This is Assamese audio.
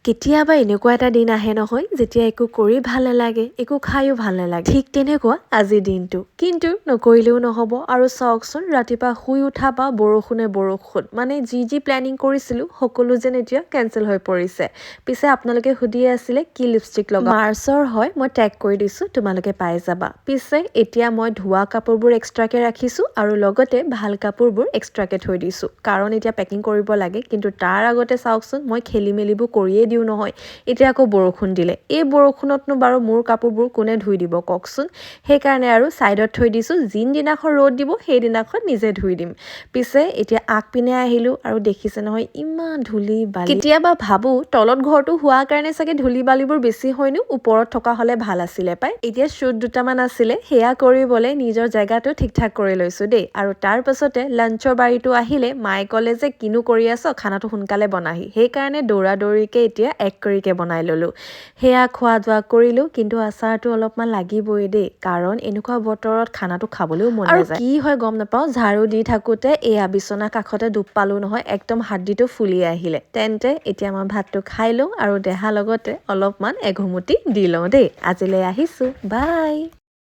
কেতিয়াবা এনেকুৱা এটা দিন আহে নহয় যেতিয়া একো কৰি ভাল নালাগে, একো খায়ো ভাল নালাগে। ঠিক তেনেকুৱা আজিৰ দিনটো। কিন্তু নকৰিলেও নহ'ব আৰু চাওকচোন ৰাতিপুৱা শুই উঠা বা বৰষুণ। মানে যি প্লেনিং কৰিছিলোঁ সকলো যেন এতিয়া কেঞ্চেল হৈ পৰিছে। পিছে আপোনালোকে সুধিয়ে আছিলে কি লিপষ্টিক লগাম। মাৰ্চৰ হয়, মই টেগ কৰি দিছোঁ, তোমালোকে পাই যাবা। পিছে এতিয়া মই ধোৱা কাপোৰবোৰ এক্সট্ৰাকে ৰাখিছোঁ আৰু লগতে ভাল কাপোৰবোৰ এক্সট্ৰাকে থৈ দিছোঁ। কাৰণ এতিয়া পেকিং কৰিব লাগে, কিন্তু তাৰ আগতে চাওকচোন মই খেলি মেলিবোৰ কৰিয়ে দিওঁ নহয়। এতিয়া আকৌ বৰষুণ দিলে, এই বৰষুণতনো বাৰু মোৰ কাপোৰবোৰ কোনে ধুই দিব কওকচোন। সেইকাৰণে আৰু ছাইডত থৈ দিছোঁ, যিদিনাখন ৰ'দ দিব সেইদিনাখন নিজে ধুই দিম। পিছে এতিয়া আগপিনে আহিলোঁ আৰু দেখিছে নহয় ইমান ধূলি বালি। কেতিয়াবা ভাবোঁ তলত ঘৰটো হোৱাৰ কাৰণে চাগে ধূলি বালিবোৰ বেছি হয়নো, ওপৰত থকা হ'লে ভাল আছিলে পাই। এতিয়া শ্বুট দুটামান আছিলে, সেয়া কৰিবলৈ নিজৰ জেগাটো ঠিক ঠাক কৰি লৈছোঁ দেই। আৰু তাৰ পাছতে লাঞ্চৰ বাৰীটো আহিলে মায়ে ক'লে যে কিনো কৰি আছ, খানাটো সোনকালে বনাহি। সেইকাৰণে দৌৰিকে এতিয়া 1 কাৰীকে বনাই ল'লোঁ। সেয়া খোৱা যোৱা কৰিলোঁ, কিন্তু আচাৰটো অলপমান লাগিবই দেই, কাৰণ এনেকুৱা বতৰত খানাটো খাবলৈও মন নাযায়। আৰু কি হয় গম নাপাওঁ, ঝাৰু দি থাকোঁতে এয়া বিচনা কাষতে দুখ পালোঁ নহয়, একদম হাদ্দিটো ফুলি আহিলে। তেন্তে এতিয়া মই ভাতটো খাই লওঁ আৰু দেহাৰ লগতে অলপমান এঘুমুতি দি লওঁ দেই। আজিলৈ আহিছোঁ, বাই।